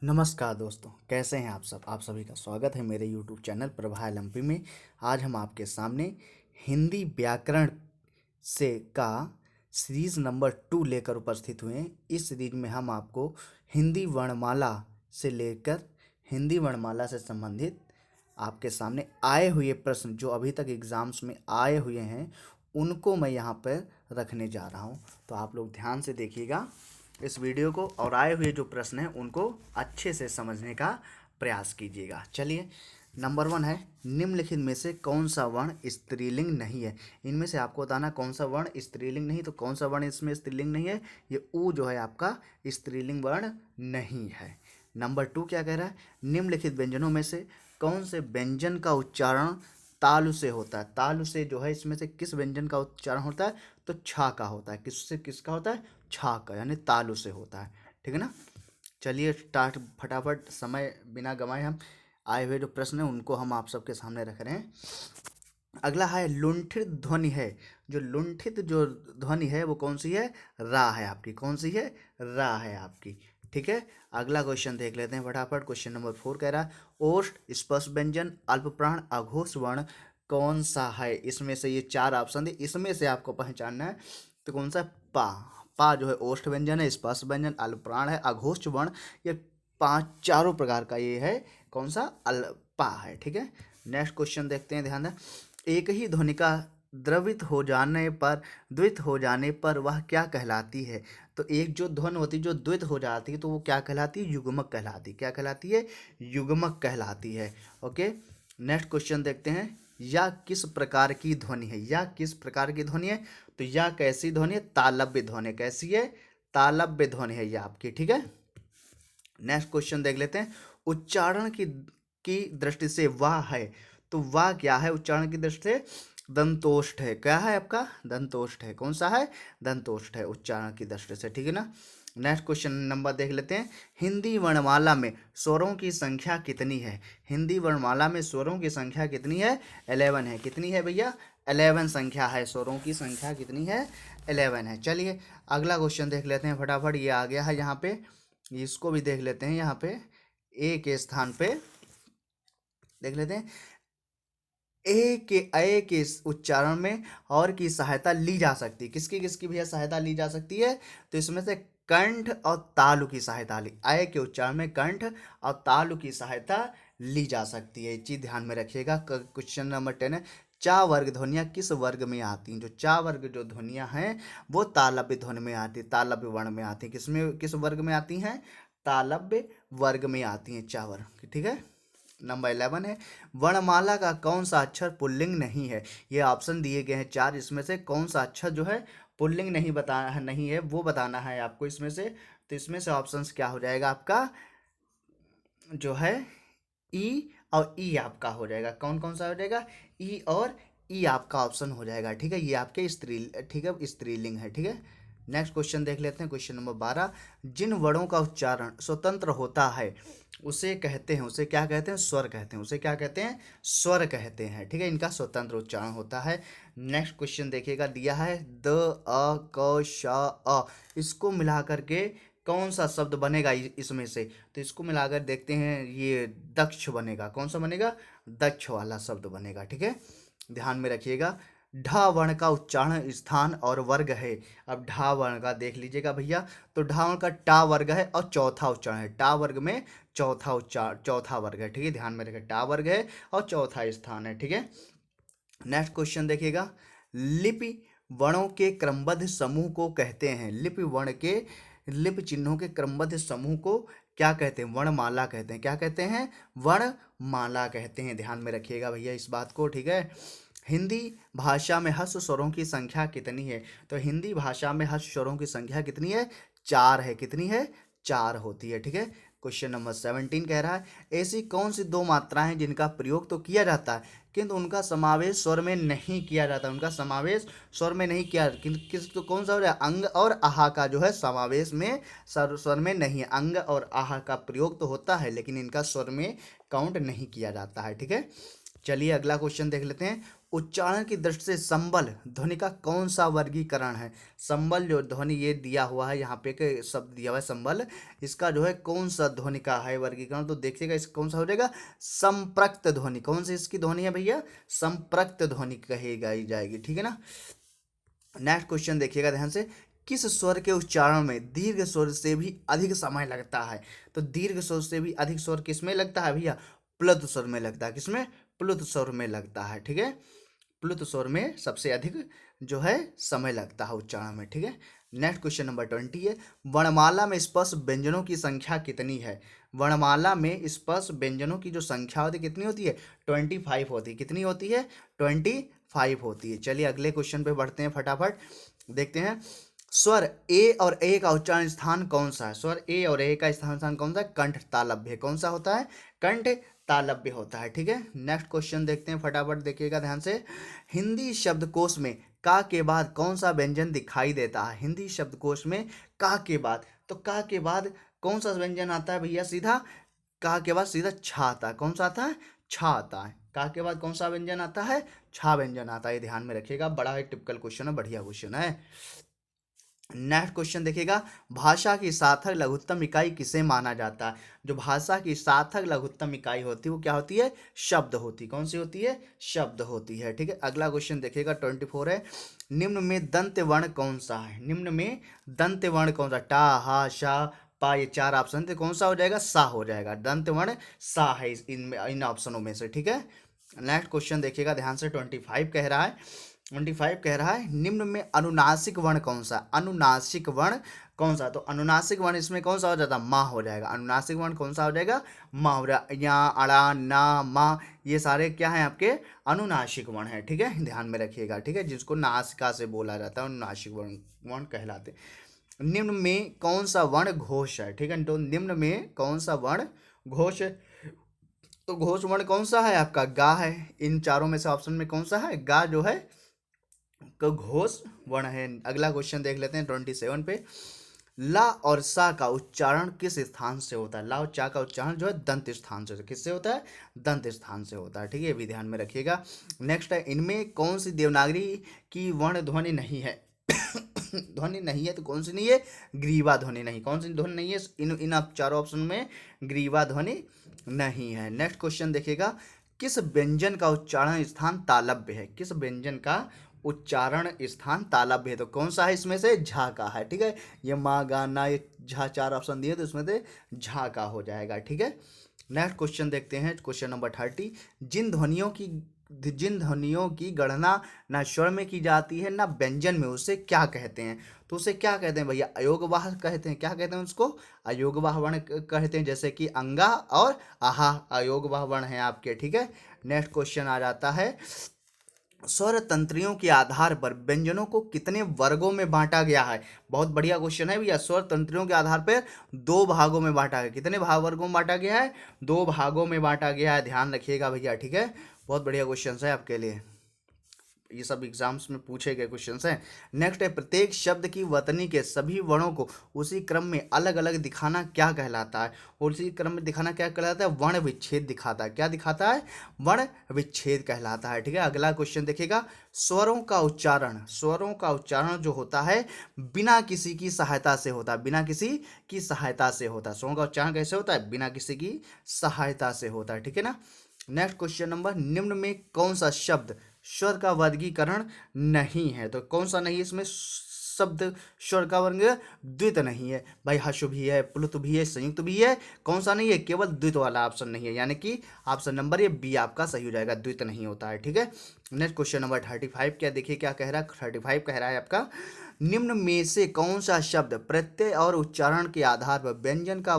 नमस्कार दोस्तों, कैसे हैं आप सब। आप सभी का स्वागत है मेरे YouTube चैनल प्रभा एलएमपी में। आज हम आपके सामने हिंदी व्याकरण से का सीरीज़ नंबर 2 लेकर उपस्थित हुए हैं। इस सीरीज में हम आपको हिंदी वर्णमाला से लेकर हिंदी वर्णमाला से संबंधित आपके सामने आए हुए प्रश्न जो अभी तक एग्ज़ाम्स में आए हुए हैं उनको मैं यहाँ पर रखने जा रहा हूँ। तो आप लोग ध्यान से देखिएगा इस वीडियो को और आए हुए जो प्रश्न हैं उनको अच्छे से समझने का प्रयास कीजिएगा। चलिए, नंबर 1 है, निम्नलिखित में से कौन सा वर्ण स्त्रीलिंग नहीं है। इनमें से आपको बताना कौन सा वर्ण स्त्रीलिंग नहीं। तो कौन सा वर्ण इसमें स्त्रीलिंग नहीं है, ये ऊ जो है आपका स्त्रीलिंग वर्ण नहीं है। नंबर 2 क्या कह रहा है, निम्नलिखित व्यंजनों में से कौन से व्यंजन का उच्चारण तालु से होता है। तालु से जो है इसमें से किस व्यंजन का उच्चारण होता है, तो छा का होता है। किससे किसका होता है, छा का, यानी तालु से होता है। ठीक है ना। चलिए स्टार्ट, फटाफट समय बिना गंवाए हम आए हुए जो प्रश्न हैं उनको हम आप सबके सामने रख रहे हैं। अगला है लुंठित ध्वनि है। जो लुंठित जो ध्वनि है वो कौन सी है, रा है आपकी। कौन सी है, रा है आपकी। ठीक है। अगला क्वेश्चन देख लेते हैं फटाफट। क्वेश्चन नंबर 4 कह रहा है, ओष्ठ स्पर्श व्यंजन अल्प प्राण अघोष वर्ण कौन सा है। इसमें से ये 4 ऑप्शन है, इसमें से आपको पहचानना है। तो कौन सा, पा। पा जो है ओष्ठ व्यंजन है, स्पर्श व्यंजन, अल्प प्राण है, अघोष वर्ण। ये 4 प्रकार का ये है, कौन सा, अल्पा है। ठीक है। नेक्स्ट क्वेश्चन देखते हैं, ध्यान दें। एक ही ध्वनि का द्रवित हो जाने पर, द्वित हो जाने पर वह क्या कहलाती है। तो एक जो ध्वनि होती है जो द्वित हो जाती है तो वो क्या कहलाती है, युग्मक कहलाती है। क्या कहलाती है, युग्मक कहलाती है। ओके। नेक्स्ट क्वेश्चन देखते हैं, या किस प्रकार की ध्वनि है। या किस प्रकार की ध्वनि है, तो या कैसी ध्वनि है, तालव्य ध्वनि। कैसी है, तालव्य ध्वनि है ये आपकी। ठीक है। नेक्स्ट क्वेश्चन देख लेते हैं, उच्चारण की दृष्टि से वाह है। तो वाह क्या है, उच्चारण की दृष्टि से दंतोष्ठ है। क्या है आपका, दंतोष्ठ है। कौन सा है, दंतोष्ठ है उच्चारण की दृष्टि से। ठीक है ना। नेक्स्ट क्वेश्चन नंबर देख लेते हैं, हिंदी वर्णमाला में स्वरों की संख्या कितनी है। हिंदी वर्णमाला में स्वरों की संख्या कितनी है, 11 है। कितनी है भैया, 11 संख्या है। स्वरों की संख्या कितनी है, 11 है। चलिए अगला क्वेश्चन देख लेते हैं फटाफट। ये आ गया है यहाँ पे, इसको भी देख लेते हैं। यहाँ पे ए के स्थान पे देख लेते हैं, ए के उच्चारण में और की सहायता ली जा सकती है। किसकी किसकी भैया सहायता ली जा सकती है, तो इसमें से कंठ और तालु की सहायता ली। ए के उच्चारण में कंठ और तालु की सहायता ली जा सकती है। ये चीज ध्यान में रखिएगा। क्वेश्चन नंबर 10 है, चा वर्ग ध्वनियाँ किस वर्ग में आती हैं। जो चा वर्ग जो ध्वनियाँ हैं वो तालव्य ध्वनि में आती है, तालव्य वर्ण में आती है। किसमें, किस वर्ग में आती हैं, तालव्य वर्ग में आती हैं चा वर्ग। ठीक है। नंबर 11 है, वर्णमाला का कौन सा अक्षर पुल्लिंग नहीं है। ये ऑप्शन दिए गए हैं 4, इसमें से कौन सा अक्षर जो है पुल्लिंग नहीं बताना है, नहीं है वो बताना है आपको इसमें से। तो इसमें से ऑप्शंस क्या हो जाएगा आपका, जो है ई और ई आपका हो जाएगा। कौन कौन सा हो जाएगा, ई और ई आपका ऑप्शन हो जाएगा। ठीक है। ये आपके स्त्री, ठीक है, स्त्रीलिंग है। ठीक है। नेक्स्ट क्वेश्चन देख लेते हैं। क्वेश्चन नंबर 12, जिन वर्णों का उच्चारण स्वतंत्र होता है उसे कहते हैं, उसे क्या कहते हैं, स्वर कहते हैं। उसे क्या कहते हैं, स्वर कहते हैं। ठीक है। इनका स्वतंत्र उच्चारण होता है। नेक्स्ट क्वेश्चन देखिएगा, दिया है द, अ, क, श, अ, इसको मिला करके कौन सा शब्द बनेगा इसमें से। तो इसको मिलाकर देखते हैं, ये दक्ष बनेगा। कौन सा बनेगा, दक्ष वाला शब्द बनेगा। ठीक है। ध्यान में रखिएगा। ढ वर्ण का उच्चारण स्थान और वर्ग है। अब ढा वर्ण का देख लीजिएगा भैया, तो ढा वर्ण का टा वर्ग है और चौथा उच्चारण है। टा वर्ग में चौथा उच्चारण, चौथा वर्ग है। ठीक है। ध्यान में रखिए, टा वर्ग है और चौथा स्थान है। ठीक है। नेक्स्ट क्वेश्चन देखिएगा, लिपि वर्णों के क्रमबद्ध समूह को कहते हैं। लिपि वर्ण के, लिपि चिन्हों के क्रमबद्ध समूह को क्या कहते हैं, वर्णमाला कहते हैं। क्या कहते हैं, वर्णमाला कहते हैं। ध्यान में रखिएगा भैया इस बात को। ठीक है। हिंदी भाषा में हस्त स्वरों की संख्या कितनी है। तो हिंदी भाषा में हस्त स्वरों की संख्या कितनी है, 4 है। कितनी है, 4 होती है। ठीक है। क्वेश्चन नंबर 17 कह रहा है, ऐसी कौन सी 2 मात्राएं हैं जिनका प्रयोग तो किया जाता है किंतु उनका समावेश स्वर में नहीं किया जाता। उनका समावेश स्वर में नहीं किया, किंतु किस, तो कौन सा हो रहा है, अंग और आहा का जो है समावेश में स्वर में नहीं है। अंग और आहा का प्रयोग तो होता है लेकिन इनका स्वर में काउंट नहीं किया जाता है। ठीक है। चलिए अगला क्वेश्चन देख लेते हैं, उच्चारण की दृष्टि से संबल ध्वनि का कौन सा वर्गीकरण है? संबल जो ध्वनि ये दिया हुआ है यहाँ पे के शब्द दिया हुआ है संबल, इसका जो है कौन सा ध्वनि का है वर्गीकरण? तो देखिएगा इसका कौन सा हो जाएगा, संप्रक्त ध्वनि। कौन सी इसकी ध्वनि है भैया? संप्रक्त ध्वनि कहेगा ही जाएगी, ठीक है ना। नेक्स्ट क्वेश्चन देखिएगा ध्यान से, किस स्वर के उच्चारण में दीर्घ स्वर से भी अधिक समय लगता है? तो दीर्घ स्वर से भी अधिक स्वर किसमें लगता है भैया? प्लुत स्वर में लगता है। किसमें? प्लुत स्वर में लगता है, ठीक है। प्लुत स्वर में सबसे अधिक जो है समय लगता है उच्चारण में, ठीक है। नेक्स्ट क्वेश्चन नंबर 20 है, वर्णमाला में स्पर्श व्यंजनों की संख्या कितनी है? वर्णमाला में स्पर्श व्यंजनों की जो संख्या होती है कितनी होती है? 25 होती है। कितनी होती है? 25 होती है। चलिए अगले क्वेश्चन पे बढ़ते हैं फटाफट, देखते हैं। स्वर ए और ए का उच्चारण स्थान कौन सा है? स्वर ए और ए का स्थान कौन सा है? कंठ तालव्य। कौन सा होता है? कंठ तालव्य होता है, ठीक है। नेक्स्ट क्वेश्चन देखते हैं फटाफट, देखिएगा ध्यान से। हिंदी शब्दकोश में का के बाद कौन सा व्यंजन दिखाई देता है? हिंदी शब्दकोश में का के बाद, तो का के बाद कौन सा व्यंजन आता है भैया? सीधा का के बाद सीधा छा आता है। कौन सा आता है? छा आता है। का के बाद कौन सा व्यंजन आता है? छा व्यंजन आता है। ये ध्यान में रखिएगा, बड़ा ही टिपिकल क्वेश्चन है, बढ़िया क्वेश्चन है। नेक्स्ट क्वेश्चन देखिएगा, भाषा की सार्थक लघुत्तम इकाई किसे माना जाता है? जो भाषा की सार्थक लघुत्तम इकाई होती है वो क्या होती है? शब्द होती है। कौन सी होती है? शब्द होती है, ठीक है। अगला क्वेश्चन देखिएगा 24 है, निम्न में दंत वर्ण कौन सा है? निम्न में दंत वर्ण कौन सा? टा, हा, शा, पा, ये चार ऑप्शन थे, कौन सा हो जाएगा? सा हो जाएगा। दंत वर्ण सा है इन ऑप्शनों में से, ठीक है। नेक्स्ट क्वेश्चन देखिएगा ध्यान से, 25 कह रहा है, 25 कह रहा है, निम्न में अनुनासिक वर्ण कौन सा? अनुनासिक वर्ण कौन सा? तो अनुनासिक वर्ण इसमें कौन सा हो जाता? माँ हो जाएगा। अनुनासिक वर्ण कौन सा हो जाएगा? माँ हो जाएगा। या, अड़ा, ना, माँ, ये सारे क्या हैं आपके? अनुनासिक वर्ण है, ठीक है, ध्यान में रखिएगा, ठीक है। जिसको नासिका से बोला जाता है अनुनासिक वर्ण वर्ण कहलाते। निम्न में कौन सा वर्ण घोष है? ठीक है, तो निम्न में कौन सा वर्ण घोष है? तो घोष वर्ण कौन सा है आपका? गा है। इन चारों में से ऑप्शन में कौन सा है? गा जो है का घोष वर्ण है। अगला क्वेश्चन देख लेते हैं 27 पे, ला और सा का उच्चारण किस स्थान से होता है? ला और चा का उच्चारण जो है दंत स्थान से, किससे होता है? दंत स्थान से होता है, ठीक है, ये भी ध्यान में रखिएगा। नेक्स्ट है, इनमें कौन सी देवनागरी की वर्ण ध्वनि नहीं है? ध्वनि नहीं है, तो कौन सी नहीं है? ग्रीवा ध्वनि नहीं। कौन सी ध्वनि नहीं है? इन आप चारों ऑप्शन में ग्रीवा ध्वनि नहीं है। नेक्स्ट क्वेश्चन देखिएगा, किस व्यंजन का उच्चारण स्थान तालव्य है? किस व्यंजन का उच्चारण स्थान तालव्य है? तो कौन सा है इसमें से? झा का है, ठीक है। ये माँ, गा, ना, ये झा चार ऑप्शन दिए तो इसमें से झा का हो जाएगा, ठीक है। नेक्स्ट क्वेश्चन देखते हैं, क्वेश्चन नंबर 30, जिन ध्वनियों की गणना ना स्वर में की जाती है ना व्यंजन में, उसे क्या कहते हैं? तो उसे क्या कहते हैं भैया? अयोगवाह कहते हैं। क्या कहते हैं उसको? अयोगवाह वर्ण कहते हैं, जैसे कि अंगा और आहा अयोगवाह वर्ण है आपके, ठीक है। नेक्स्ट क्वेश्चन आ जाता है, स्वर तंत्रियों के आधार पर व्यंजनों को कितने वर्गों में बांटा गया है? बहुत बढ़िया क्वेश्चन है भैया। स्वर तंत्रियों के आधार पर 2 भागों में बांटा गया। कितने वर्गों में बांटा गया है? 2 भागों में बांटा गया है, ध्यान रखिएगा भैया, ठीक है। बहुत बढ़िया क्वेश्चन है आपके लिए, ये सब एग्जाम्स में पूछे गए क्वेश्चंस हैं। नेक्स्ट है, प्रत्येक शब्द की वतनी के सभी वर्णों को उसी क्रम में अलग अलग दिखाना क्या कहलाता है? और उसी क्रम में दिखाना क्या कहलाता है? वर्ण विच्छेद दिखाता है। क्या दिखाता है? वर्ण विच्छेद कहलाता है, ठीक है। अगला क्वेश्चन देखिएगा, स्वरों का उच्चारण जो होता है बिना किसी की सहायता से होता है। बिना किसी की सहायता से होता है। स्वरों का उच्चारण कैसे होता है? बिना किसी की सहायता से होता है, ठीक है ना। नेक्स्ट क्वेश्चन नंबर, निम्न में कौन सा शब्द स्वर का वर्गीकरण नहीं है? तो कौन सा नहीं है इसमें? शब्द स्वर का वर्ग द्वित नहीं है भाई। हश्व भी है, प्लुत भी है, संयुक्त भी है, कौन सा नहीं है? केवल द्वित वाला ऑप्शन नहीं है, यानी कि ऑप्शन नंबर ये बी आपका सही हो जाएगा, द्वित नहीं होता है, ठीक है। नेक्स्ट क्वेश्चन नंबर 35, क्या देखिए क्या कह रहा है? 35 कह रहा है आपका, निम्न में से कौन सा शब्द प्रत्यय और उच्चारण के आधार पर व्यंजन का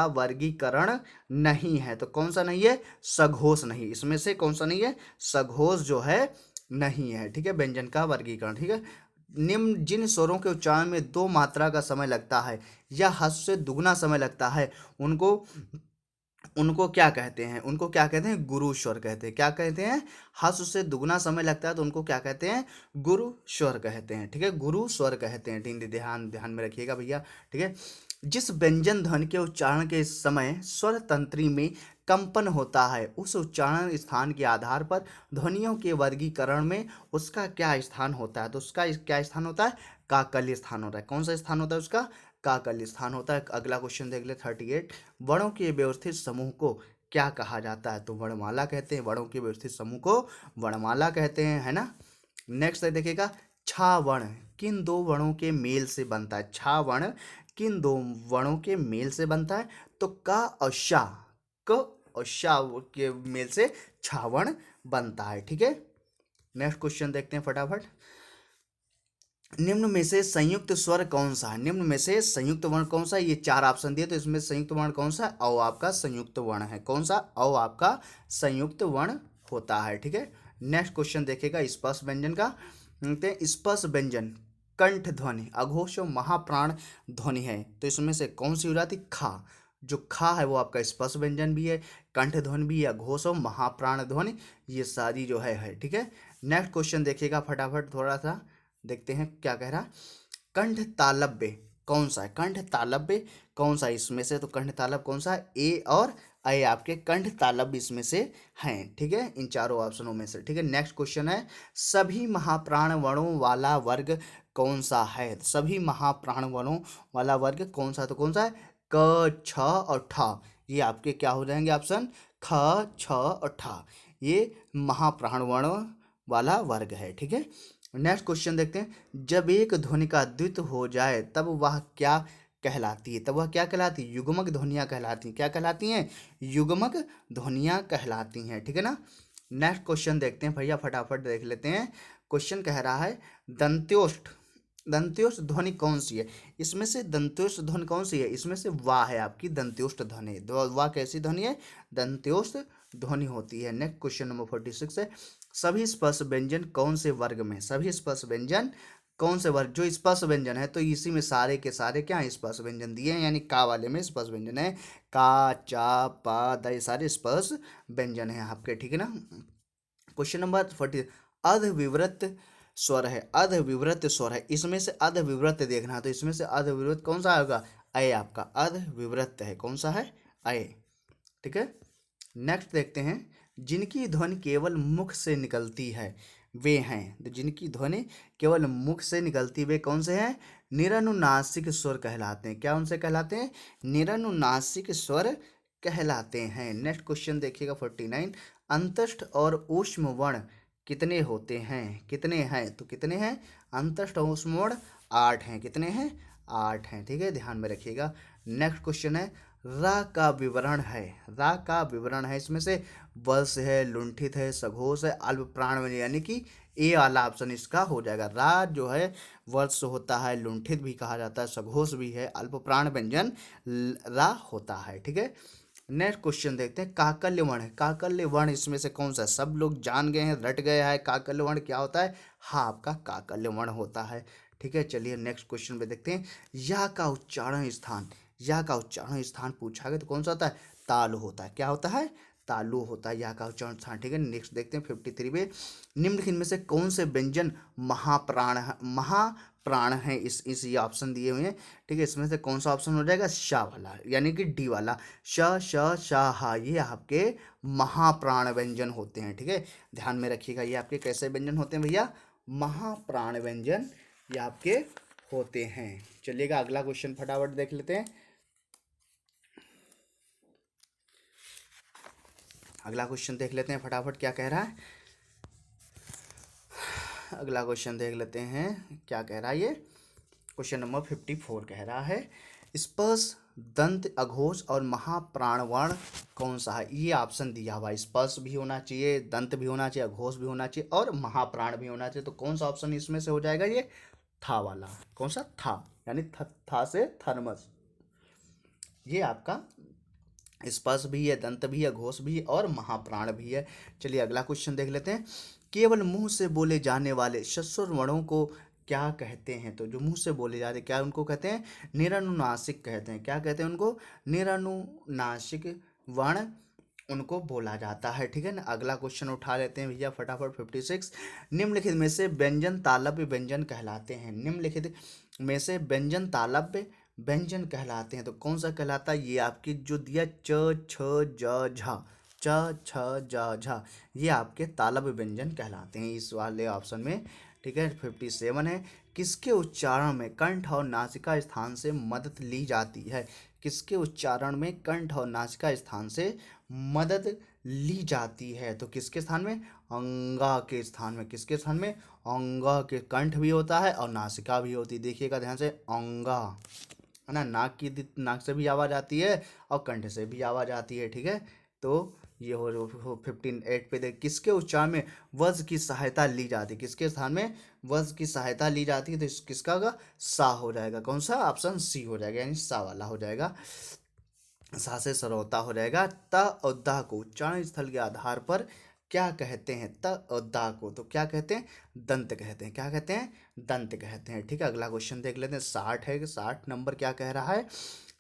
वर्गीकरण नहीं है? तो कौन सा नहीं है? सघोष नहीं। इसमें से कौन सा नहीं है? सघोष जो है नहीं है, ठीक है, व्यंजन का वर्गीकरण, ठीक है। निम्न जिन स्वरों के उच्चारण में 2 मात्रा का समय लगता है या हर्ष से दुगना समय लगता है, उनको उनको क्या कहते हैं? उनको क्या कहते हैं? गुरु स्वर कहते हैं। क्या कहते हैं? हर्ष से दुगना समय लगता है तो उनको क्या कहते हैं? गुरु स्वर कहते हैं, ठीक है, गुरु स्वर कहते हैं। ध्यान में रखिएगा भैया, ठीक है। जिस व्यंजन ध्वनि के उच्चारण के समय स्वर तंत्री में कंपन होता है, उस उच्चारण स्थान के आधार पर ध्वनियों के वर्गीकरण में उसका क्या स्थान होता है? तो उसका क्या स्थान होता है? काकल्य स्थान होता है। कौन सा स्थान होता है उसका? काकल्य स्थान होता है। अगला क्वेश्चन देख ले 38। वर्णों के व्यवस्थित समूह को क्या कहा जाता है? तो वर्णमाला कहते हैं। वर्णों के व्यवस्थित समूह को वर्णमाला कहते हैं, है ना। नेक्स्ट देखिएगा, छा वर्ण किन दो वर्णों के मेल से बनता है? छा वर्ण किन दो वर्णों के मेल से बनता है? तो का और शा, क और शा के मेल से छा वर्ण बनता है। ठीक है, नेक्स्ट क्वेश्चन देखते हैं फटाफट। निम्न में से संयुक्त स्वर कौन सा है? निम्न में से संयुक्त वर्ण कौन सा है? ये 4 ऑप्शन दिए, तो इसमें संयुक्त वर्ण कौन सा है? औ आपका संयुक्त वर्ण है। कौन सा? औ आपका संयुक्त वर्ण होता है। ठीक है, नेक्स्ट क्वेश्चन देखेगा स्पर्श व्यंजन का। देखते हैं, स्पर्श व्यंजन कंठ ध्वनि, अघोष और महाप्राण ध्वनि है, तो इसमें से कौन सी हो जाती? खा। जो खा है वो आपका स्पर्श व्यंजन भी है, कंठ ध्वनि भी है, अघोष और महाप्राण ध्वनि, ये सारी जो है। ठीक है, नेक्स्ट क्वेश्चन देखिएगा फटाफट, थोड़ा सा देखते हैं क्या कह रहा। कंठ तालव्य कौन सा है? कंठ तालव्य कौन सा है इसमें से? तो कंठ तालव्य कौन सा है? ए और ऐ आपके कंठ तालव्य इसमें से हैं। ठीक है, इन चारों ऑप्शनों में से। ठीक है, नेक्स्ट क्वेश्चन है, सभी महाप्राण वर्णों वाला वर्ग कौन सा है? सभी महाप्राण वर्णों वाला वर्ग कौन सा? तो कौन सा है? क, छ और ठ, ये आपके क्या हो जाएंगे ऑप्शन? ख, छ और ठ, ये महाप्राण वर्ण वाला वर्ग है। ठीक है, नेक्स्ट क्वेश्चन देखते हैं, जब एक ध्वनि का द्वित हो जाए तब वह क्या कहलाती है? तब वह क्या कहलाती है? युग्मक ध्वनियाँ कहलाती हैं। क्या कहलाती हैं? युग्मक ध्वनियाँ कहलाती हैं। ठीक है ना। नेक्स्ट क्वेश्चन देखते हैं भैया, फटाफट देख लेते हैं। क्वेश्चन कह रहा है, दंत्योष्ठ दंत्योष्ठ ध्वनि कौन सी है? इसमें से दंत्योष्ठ ध्वनि कौन सी है? इसमें से वाह है आपकी दंत्योष्ठ ध्वनि। वाह कैसी ध्वनि है? दंत्योष्ठ ध्वनि होती है। नेक्स्ट क्वेश्चन नंबर 46 है, सभी स्पर्श व्यंजन कौन से वर्ग में? सभी स्पर्श व्यंजन कौन से वर्ग? जो स्पर्श व्यंजन है तो इसी में सारे के सारे क्या स्पर्श व्यंजन दिए हैं, यानी का वाले में स्पर्श व्यंजन है। का, चा, पा, द, ये सारे स्पर्श व्यंजन है आपके। ठीक है ना। क्वेश्चन नंबर 40, अर्धविवृत स्वर है, अर्धविवृत स्वर है, इसमें से अर्धविवृत देखना, तो इसमें से अर्धविवृत कौन सा होगा? अय आपका अर्धविवृत है। कौन सा है? अय। ठीक है, नेक्स्ट देखते हैं, जिनकी ध्वनि केवल मुख से निकलती है वे हैं, तो जिनकी ध्वनि केवल मुख से निकलती वे कौन से हैं? निरनुनासिक स्वर कहलाते हैं। क्या उनसे कहलाते हैं? निरनुनासिक स्वर कहलाते हैं। नेक्स्ट क्वेश्चन देखिएगा 49, अंतस्थ और ऊष्म वर्ण कितने होते हैं? कितने हैं? तो कितने हैं? अंतस्थ और ऊष्म वर्ण 8 हैं। कितने हैं? 8 हैं। ठीक है, ध्यान में रखिएगा। नेक्स्ट क्वेश्चन है, रा का विवरण है, रा का विवरण है, इसमें से वत्स है, लुंठित है, सघोष है, अल्प प्राण व्यंजन, यानी कि ए वाला ऑप्शन इसका हो जाएगा। रा जो है वत्स होता है, लुंठित भी कहा जाता है, सघोष भी है, अल्प प्राण व्यंजन रा होता है। ठीक है, नेक्स्ट क्वेश्चन देखते हैं, काकल्य वर्ण है, काकल्य वर्ण इसमें से कौन सा? सब लोग जान गए हैं, रट गया है, काकल्य वर्ण क्या होता है? हाँ, आपका काकल्य वर्ण होता है। ठीक है, चलिए नेक्स्ट क्वेश्चन पे देखते हैं, या का उच्चारण स्थान, या का उच्चारण स्थान पूछा गया तो कौन सा होता है? तालु होता है। क्या होता है? तालु होता है, या का उच्चारण स्थान। ठीक है, नेक्स्ट देखते हैं 53 पे, निम्नलिखित में से कौन से व्यंजन महाप्राण है? इस ये ऑप्शन दिए हुए हैं। ठीक है, इसमें से कौन सा ऑप्शन हो जाएगा? शा वाला, यानी कि डी वाला, श, श, शा, हा, ये आपके महाप्राण व्यंजन होते हैं। ठीक है, ध्यान में रखिएगा, ये आपके कैसे व्यंजन होते हैं भैया? महाप्राण व्यंजन ये आपके होते हैं। चलिएगा अगला क्वेश्चन फटाफट देख लेते हैं। अगला क्वेश्चन देख लेते हैं फटाफट, क्या कह रहा है। अगला क्वेश्चन देख लेते हैं क्या कह रहा है। ये क्वेश्चन नंबर 54 कह रहा है, स्पर्श, दंत, अघोष और महाप्राण वर्ण कौन सा है? ये ऑप्शन दिया हुआ, स्पर्श भी होना चाहिए, दंत भी होना चाहिए, अघोष भी होना चाहिए और महाप्राण भी होना चाहिए, तो कौन सा ऑप्शन इसमें से हो जाएगा? ये था वाला। कौन सा? था, यानी था से थर्मस, ये आपका स्पर्श भी है, दंत भी है, घोष भी है और महाप्राण भी है। चलिए अगला क्वेश्चन देख लेते हैं, केवल मुंह से बोले जाने वाले षट्स्वर वर्णों को क्या कहते हैं? तो जो मुंह से बोले जाते हैं क्या उनको कहते हैं? निरनुनासिक कहते हैं। क्या कहते हैं उनको? निरनुनासिक वर्ण उनको बोला जाता है। ठीक है ना। अगला क्वेश्चन उठा लेते हैं भैया फटाफट 56, निम्नलिखित में से व्यंजन तालव्य व्यंजन कहलाते हैं। निम्नलिखित में से व्यंजन तालव्य व्यंजन कहलाते हैं। तो कौन सा कहलाता है? ये आपके जो दिया च छ ज झा, च छ ज झा, ये आपके तालव्य व्यंजन कहलाते हैं इस वाले ऑप्शन में। ठीक है, 57 है, किसके उच्चारण में कंठ और नासिका स्थान से मदद ली जाती है? किसके उच्चारण में कंठ और नासिका स्थान से मदद ली जाती है? तो किसके स्थान में? अंगा के स्थान में। किसके स्थान में? अंगा के। कंठ भी होता है और नासिका भी होती है, देखिएगा ध्यान से, अंगा है ना। नाक से भी आवाज़ आती है और कंठ से भी आवाज़ आती है। ठीक है, तो ये हो 58 पे देख, किसके उच्चारण में वज्र की सहायता ली जाती है? किसके स्थान में वज्र की सहायता ली जाती है? तो किसका होगा? सा हो जाएगा। कौन सा? ऑप्शन सी हो जाएगा, यानी सा वाला हो जाएगा। सा से सरौता हो जाएगा। त और दा को उच्चारण स्थल के आधार पर क्या कहते हैं? त और दा को तो क्या कहते हैं? दंत कहते हैं। क्या कहते हैं? दंत कहते हैं। ठीक है, अगला क्वेश्चन देख लेते हैं। 60 है, 60 नंबर क्या कह रहा है?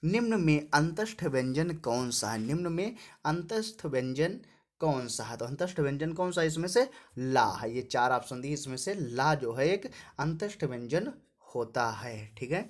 निम्न में अंतस्थ व्यंजन कौन सा है? निम्न में अंतस्थ व्यंजन कौन सा है? तो अंतस्थ व्यंजन कौन सा है? इसमें से ला है। ये 4 ऑप्शन दिए, इसमें से ला जो है एक अंतस्थ व्यंजन होता है। ठीक है,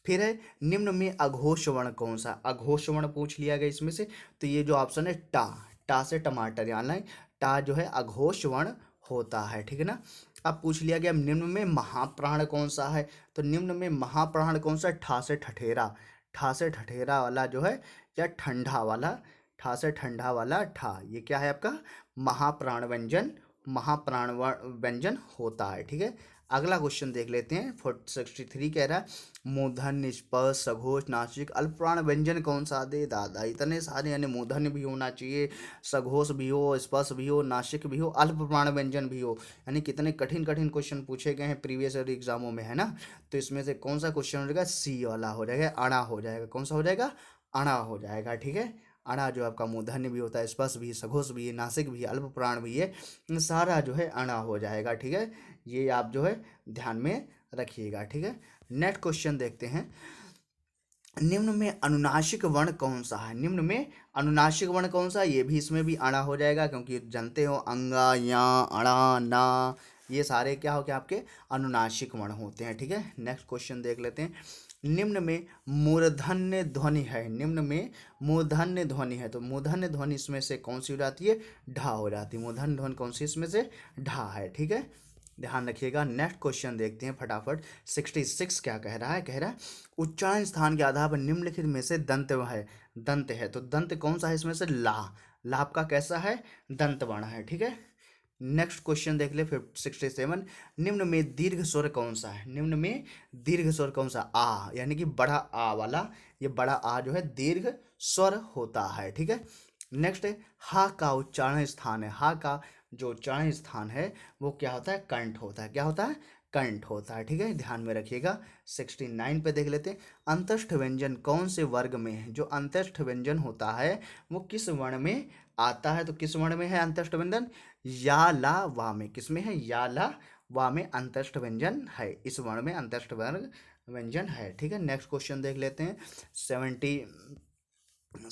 फिर है निम्न में अघोष वर्ण कौन सा? अघोष वर्ण पूछ लिया गया इसमें से, तो ये जो ऑप्शन है टा, टा से टमाटर, यानी टा जो है अघोष वर्ण होता है। ठीक है ना। अब पूछ लिया गया निम्न में महाप्राण कौन सा है? तो निम्न में महाप्राण कौन सा है? ठा से ठठेरा, ठा से ठठेरा वाला जो है, या ठंडा वाला, ठा से ठंडा वाला ठा, ये क्या है आपका? महाप्राण व्यंजन, महाप्राण व्यंजन होता है। ठीक है, अगला क्वेश्चन देख लेते हैं। 63 कह रहा है मूर्धन्य, स्पर्श, सघोष, नासिक, अल्पप्राण व्यंजन कौन सा? दे दादा, इतने सारे, यानी मूर्धन्य भी होना चाहिए, सघोष भी हो, स्पर्श भी हो, नासिक भी हो, अल्पप्राण व्यंजन भी हो, यानी कितने कठिन कठिन क्वेश्चन पूछे गए हैं प्रीवियस ईयर एग्जामों में, है ना। तो इसमें से कौन सा क्वेश्चन हो जाएगा? सी वाला हो जाएगा, अणा हो जाएगा। कौन सा हो जाएगा? अणा हो जाएगा। ठीक है, अणा जो आपका मूर्धन्य भी होता है, स्पर्श भी, सघोष भी, नासिक भी, अल्पप्राण भी है, सारा जो है अणा हो जाएगा। ठीक है, ये आप जो है ध्यान में रखिएगा। ठीक है, नेक्स्ट क्वेश्चन देखते हैं। निम्न में अनुनासिक वर्ण कौन सा है? निम्न में अनुनासिक वर्ण कौन सा है? ये भी इसमें भी अणा हो जाएगा, क्योंकि जानते हो अंगा, या, अणा, ना, ये सारे क्या हो गया आपके? अनुनासिक वर्ण होते हैं। ठीक है, नेक्स्ट क्वेश्चन देख लेते हैं। निम्न में मूर्धन्य ध्वनि है। निम्न में मूर्धन्य ध्वनि है, तो मूर्धन्य ध्वनि इसमें से कौन सी हो जाती है? ढा हो जाती है। मूर्धन्य ध्वनि कौन सी इसमें से? ढा है। ठीक है, ध्यान रखिएगा। नेक्स्ट क्वेश्चन देखते हैं फटाफट। 66 क्या कह रहा है? कह रहा है उच्चारण स्थान के आधार पर निम्नलिखित में से दंत है, दंत है, तो दंत कौन सा है इसमें से? ला, लाभ का कैसा है? दंत वर्ण है। ठीक है, नेक्स्ट क्वेश्चन देख ले। 67, निम्न में दीर्घ स्वर कौन सा है? निम्न में दीर्घ स्वर कौन सा? आ, यानी कि बड़ा आ वाला, ये बड़ा आ जो है दीर्घ स्वर होता है। ठीक है, नेक्स्ट है हा का उच्चारण स्थान है। हा का जो उच्चारण स्थान है वो क्या होता है? कंठ होता है। क्या होता है? कंठ होता है। ठीक है, ध्यान में रखिएगा। 69 पे देख लेते हैं। अंतस्थ व्यंजन कौन से वर्ग में है? जो अंतस्थ व्यंजन होता है वो किस वर्ण में आता है? तो किस वर्ण में है अंतस्थ व्यंजन? या, ला, वा में। किस में है? या, ला, वा में अंतस्थ व्यंजन है। इस वर्ण में अंतस्थ वर्ग व्यंजन है। ठीक है, नेक्स्ट क्वेश्चन देख लेते हैं।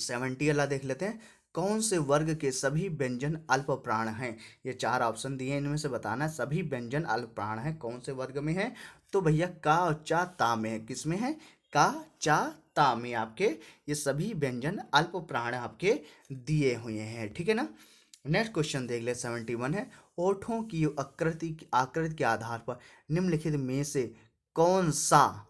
70 वाला देख लेते हैं। कौन से वर्ग के सभी व्यंजन अल्प प्राण हैं? ये 4 ऑप्शन दिए, इनमें से बताना सभी व्यंजन अल्प प्राण हैं कौन से वर्ग में है? तो भैया का और चा ता में है। किस में है? का, चा, ता में आपके ये सभी व्यंजन अल्प प्राण आपके दिए हुए हैं। ठीक है ना। नेक्स्ट क्वेश्चन देख ले। 71 है ओठों की आकृति के आधार पर निम्नलिखित में से कौन सा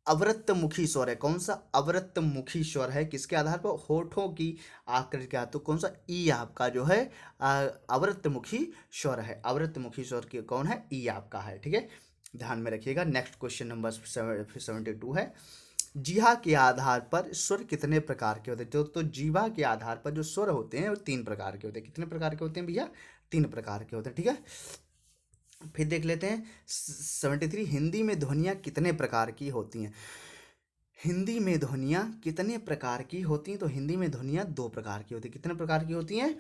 अवृत्तमुखी स्वर है? कौन सा अवृत्तमुखी स्वर है? किसके आधार पर? होठों की आकृति का, तो कौन सा? ई आपका जो है अवृत्तमुखी स्वर है। अवृत्तमुखी स्वर की कौन है? ई आपका है। ठीक है, ध्यान में रखिएगा। नेक्स्ट क्वेश्चन नंबर 72 है जीवा के आधार पर स्वर कितने प्रकार के होते हैं? तो जीवा के आधार पर जो स्वर होते हैं वो 3 प्रकार के होते हैं। कितने प्रकार के होते हैं भैया? 3 प्रकार के होते हैं। ठीक है, फिर देख लेते हैं 73 हिंदी में ध्वनियाँ कितने प्रकार की होती हैं? हिंदी में ध्वनियाँ कितने प्रकार की होती हैं? तो हिंदी में ध्वनियाँ 2 प्रकार की होती हैं। कितने प्रकार की होती हैं?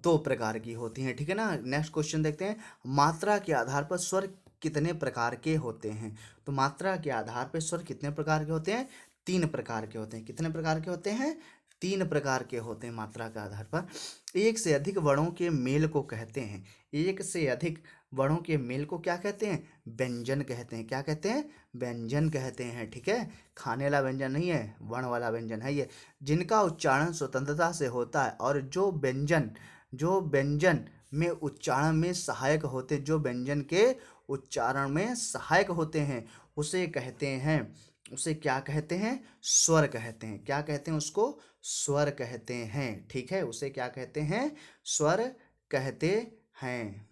2 प्रकार की होती हैं। ठीक है ना। नेक्स्ट क्वेश्चन देखते हैं मात्रा के आधार पर स्वर कितने प्रकार के होते हैं? तो मात्रा के आधार पर स्वर कितने प्रकार के होते हैं? 3 प्रकार के होते हैं। कितने प्रकार के होते हैं? 3 प्रकार के होते हैं मात्रा के आधार पर। एक से अधिक वर्णों के मेल को कहते हैं। एक से अधिक वर्णों के मेल को क्या कहते हैं? व्यंजन कहते हैं। क्या कहते हैं? व्यंजन कहते हैं। ठीक है, खाने वाला व्यंजन नहीं है, वर्ण वाला व्यंजन है ये। जिनका उच्चारण स्वतंत्रता से होता है और जो व्यंजन में उच्चारण में सहायक होते, जो व्यंजन के उच्चारण में सहायक होते हैं, उसे कहते हैं, उसे क्या कहते हैं? स्वर कहते हैं। क्या कहते हैं उसको? स्वर कहते हैं। ठीक है, उसे क्या कहते हैं? स्वर कहते हैं।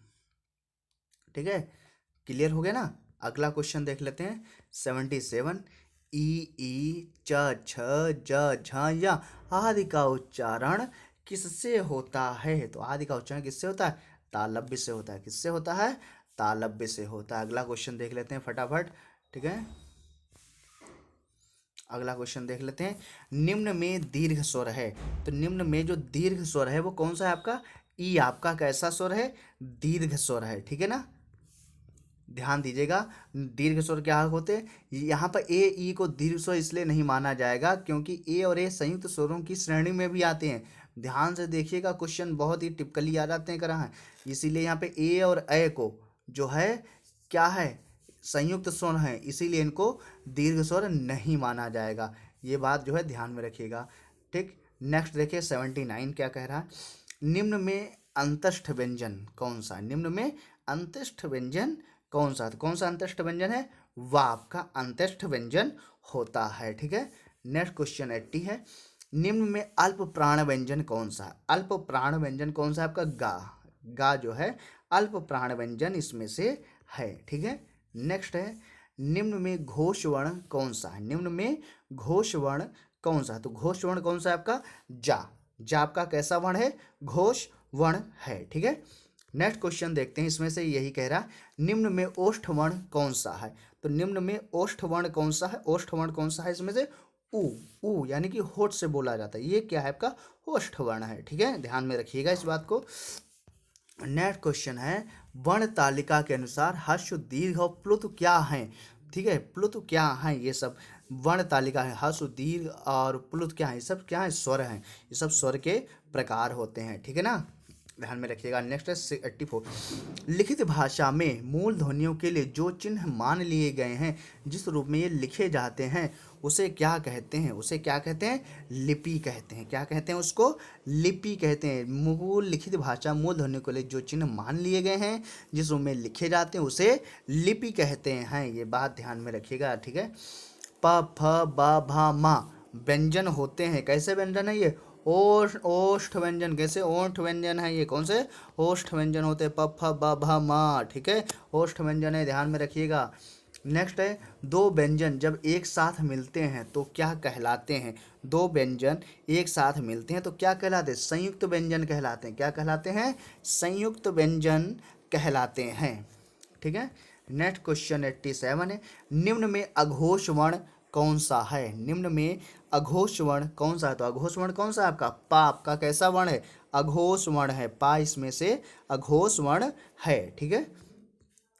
ठीक है, क्लियर हो गया ना? अगला क्वेश्चन देख लेते हैं 77। ई ई च छ ज झ या आदि का उच्चारण किससे होता है? तो आदि का उच्चारण किससे होता है? तालव्य से होता है। किससे होता है? तालव्य से होता है। अगला क्वेश्चन देख लेते हैं फटाफट। ठीक है, अगला क्वेश्चन देख लेते हैं। निम्न में दीर्घ स्वर है, तो निम्न में जो दीर्घ स्वर है वो कौन सा है आपका? ई आपका कैसा स्वर है? दीर्घ स्वर है। ठीक है ना, ध्यान दीजिएगा। दीर्घ स्वर क्या होते हैं? यहाँ पर ए ई को दीर्घ स्वर इसलिए नहीं माना जाएगा क्योंकि ए और ए संयुक्त स्वरों की श्रेणी में भी आते हैं। ध्यान से देखिएगा, क्वेश्चन बहुत ही टिपिकली आ जाते हैं करा है, इसीलिए यहाँ पे ए और ए को जो है क्या है? संयुक्त स्वर है, इसीलिए इनको दीर्घ स्वर नहीं माना जाएगा। ये बात जो है ध्यान में रखिएगा। ठीक, नेक्स्ट देखिए 79 क्या कह रहा है। निम्न में अंतस्थ व्यंजन कौन सा है? निम्न में अंतस्थ व्यंजन कौन सा? तो कौन सा अंतस्थ व्यंजन है? वह आपका अंतस्थ व्यंजन होता है। ठीक है, नेक्स्ट क्वेश्चन 80 है। निम्न में अल्प प्राण व्यंजन कौन सा है? अल्प प्राण व्यंजन कौन सा है आपका? गा। गा जो है अल्प प्राण व्यंजन इसमें से है। ठीक है, नेक्स्ट है। निम्न में घोष वर्ण कौन सा है? निम्न में घोष वर्ण कौन सा है? तो घोष वर्ण कौन सा है आपका? जा। जा आपका कैसा वर्ण है? घोष वर्ण है। ठीक है, नेक्स्ट क्वेश्चन देखते हैं, इसमें से यही कह रहा है। निम्न में ओष्ठ वर्ण कौन सा है? तो निम्न में ओष्ठ वर्ण कौन सा है? ओष्ठ वर्ण कौन सा है इसमें से? उ यानी कि होठ से बोला जाता है, ये क्या है आपका? ओष्ठ वर्ण है। ठीक है, ध्यान में रखिएगा इस बात को। नेक्स्ट क्वेश्चन है, वर्ण तालिका के अनुसार ह्रस्व दीर्घ और प्लुत क्या है? ठीक है, प्लुत क्या है? ये सब वर्ण तालिका है, ह्रस्व दीर्घ और प्लुत क्या है? ये सब क्या है? स्वर हैं। ये सब स्वर के प्रकार होते हैं। ठीक है ना, ध्यान में रखिएगा। नेक्स्ट है 84। लिखित भाषा में मूल ध्वनियों के लिए जो चिन्ह मान लिए गए हैं, जिस रूप में ये लिखे जाते हैं, उसे क्या कहते हैं? उसे क्या कहते हैं? लिपि कहते हैं। क्या कहते हैं उसको? लिपि कहते हैं। मूल लिखित भाषा मूल ध्वनियों के लिए जो चिन्ह मान लिए गए हैं, जिस रूप में लिखे जाते हैं, उसे लिपि कहते हैं। ये बात ध्यान में रखिएगा। ठीक है, प फ ब भ म व्यंजन होते हैं। कैसे व्यंजन है ये? ओष्ठ व्यंजन। कैसे? ओष्ठ व्यंजन है ये। कौन से? ओष्ठ व्यंजन होते हैं। प फ ब भ म। ठीक है, ओष्ठ व्यंजन है, ध्यान में रखिएगा। नेक्स्ट है, दो व्यंजन जब एक साथ मिलते हैं तो क्या कहलाते हैं? दो व्यंजन एक साथ मिलते हैं तो क्या कहलाते हैं? संयुक्त व्यंजन कहलाते हैं। क्या कहलाते हैं? संयुक्त व्यंजन कहलाते हैं। ठीक है, नेक्स्ट क्वेश्चन 87 है। निम्न में अघोष वर्ण कौन सा है? निम्न में अघोष वर्ण कौन सा है? तो अघोष वर्ण कौन सा है आपका? पा आपका कैसा वर्ण है? अघोष वर्ण है। पा इसमें से अघोष वर्ण है। ठीक है,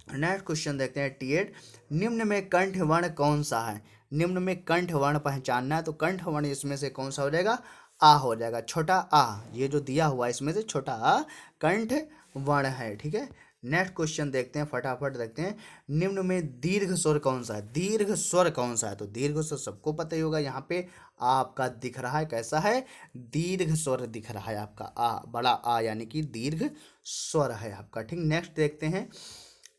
नेक्स्ट क्वेश्चन देखते हैं 88। निम्न में कंठ वर्ण कौन सा है? निम्न में कंठ वर्ण पहचानना है तो कंठ वर्ण इसमें से कौन सा हो जाएगा? आ हो जाएगा, छोटा आ। ये जो दिया हुआ है इसमें से छोटा आ कंठ वर्ण है। ठीक है, नेक्स्ट क्वेश्चन देखते हैं, फटाफट देखते हैं। निम्न में दीर्घ स्वर कौन सा है? दीर्घ स्वर कौन सा है? तो दीर्घ स्वर सबको पता ही होगा। यहाँ पे आ आपका दिख रहा है, कैसा है? दीर्घ स्वर दिख रहा है आपका। आ बड़ा आ यानी कि दीर्घ स्वर है आपका। ठीक, नेक्स्ट देखते हैं।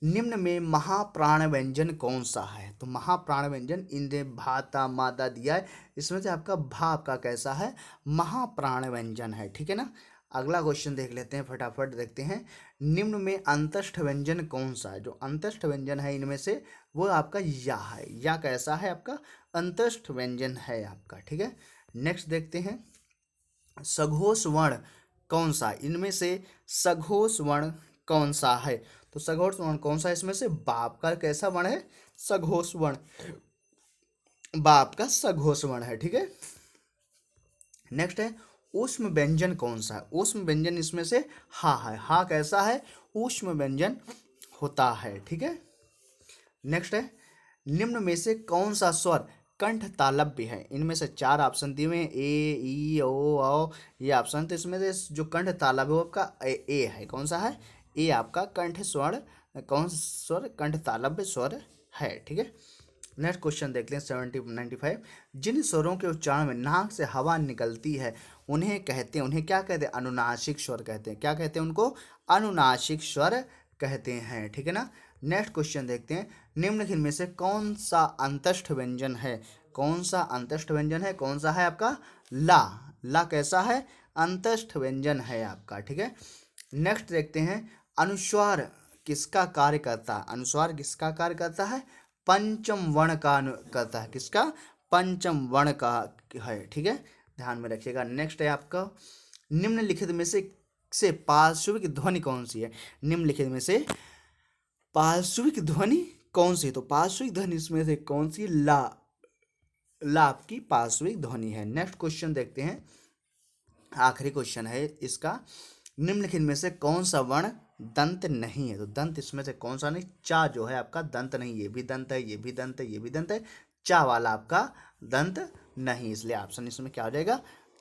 निम्न में महाप्राण व्यंजन कौन सा है? तो महाप्राण व्यंजन इंद्र भाता मादा दिया है, इसमें से आपका भा आपका कैसा है? महाप्राण व्यंजन है। ठीक है ना, अगला क्वेश्चन देख लेते हैं, फटाफट देखते हैं। निम्न में अंतस्थ व्यंजन कौन सा है? जो अंतस्थ व्यंजन है इनमें से वो आपका या है। या कैसा है आपका? अंतस्थ व्यंजन है आपका। ठीक है, नेक्स्ट देखते हैं। सघोष वर्ण कौन सा? इनमें से सघोष वर्ण कौन सा है? तो सघोष वर्ण कौन सा है इसमें से? बाप का कैसा वर्ण है? सघोष वर्ण। बाप का सघोष वर्ण है। ठीक है, नेक्स्ट है, ऊष्म व्यंजन कौन सा है? ऊष्म व्यंजन इसमें से हा है। हा कैसा है? ऊष्म व्यंजन होता है। ठीक है, नेक्स्ट है, निम्न में से कौन सा स्वर कंठ तालव्य है? इनमें से चार ऑप्शन दिए हुए हैं, ए ई ओ ये ऑप्शन। तो इसमें से जो कंठ तालव्य है वो आपका ए है। कौन सा है? ए आपका कंठ स्वर्ण कौन सा स्वर कंठ तालव्य स्वर है। ठीक है, नेक्स्ट क्वेश्चन देखते हैं 95। जिन स्वरों के उच्चारण में नाक से हवा निकलती है उन्हें क्या कहते हैं? अनुनासिक स्वर कहते हैं। क्या कहते हैं उनको? अनुनासिक स्वर कहते हैं। ठीक है ना। नेक्स्ट क्वेश्चन देखते हैं, निम्नलिखित में से कौन सा अंतस्थ व्यंजन है? कौन सा अंतस्थ व्यंजन है? कौन सा है आपका? ला। ला कैसा है? अंतस्थ व्यंजन है आपका। ठीक है। नेक्स्ट देखते हैं, अनुस्वार किसका कार्य करता है? अनुस्वार किसका कार्य करता है? पंचम वर्ण का करता है। किसका? पंचम वर्ण का है। ठीक है, ध्यान में रखिएगा। नेक्स्ट है आपका, निम्नलिखित में से पार्श्विक ध्वनि कौन सी है? निम्नलिखित में से पार्श्विक ध्वनि कौन सी है? तो पार्श्विक ध्वनि इसमें से कौन सी? ला। ला आपकी पार्श्विक ध्वनि है। नेक्स्ट क्वेश्चन देखते हैं, आखिरी क्वेश्चन है इसका, निम्नलिखित में से कौन सा वर्ण दंत नहीं है? तो दंत इसमें से कौन सा नहीं? चा जो है आपका दंत नहीं। ये भी दंत है, ये भी दंत है, ये भी दंत है। चा वाला आपका दंत नहीं, इसलिए ऑप्शन इसमें क्या हो जाएगा?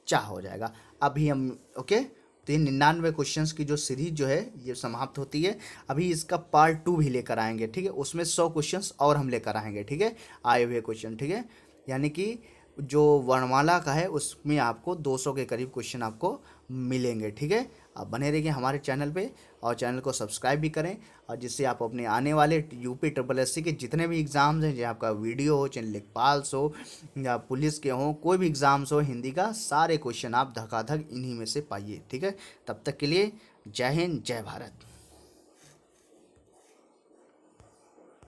चा हो जाएगा। अभी हम ओके, तो ये 99 क्वेश्चंस की जो सीरीज जो है ये समाप्त होती है। अभी इसका पार्ट 2 भी लेकर आएंगे। ठीक है, उसमें 100 क्वेश्चंस और हम लेकर आएंगे। ठीक है, आए हुए क्वेश्चन। ठीक है, यानी कि जो वर्णमाला का है उसमें आपको 200 के करीब क्वेश्चन आपको मिलेंगे। ठीक है, आप बने रहिए हमारे चैनल पे और चैनल को सब्सक्राइब भी करें, और जिससे आप अपने आने वाले यूपी ट्रिपल एससी के जितने भी एग्ज़ाम्स हैं, चाहे आपका वीडियो हो, चाहे लेखपाल्स हो या पुलिस के हों, कोई भी एग्ज़ाम्स हो हिंदी का, सारे क्वेश्चन आप धकाधक इन्हीं में से पाइए। ठीक है, तब तक के लिए जय हिंद, जय भारत।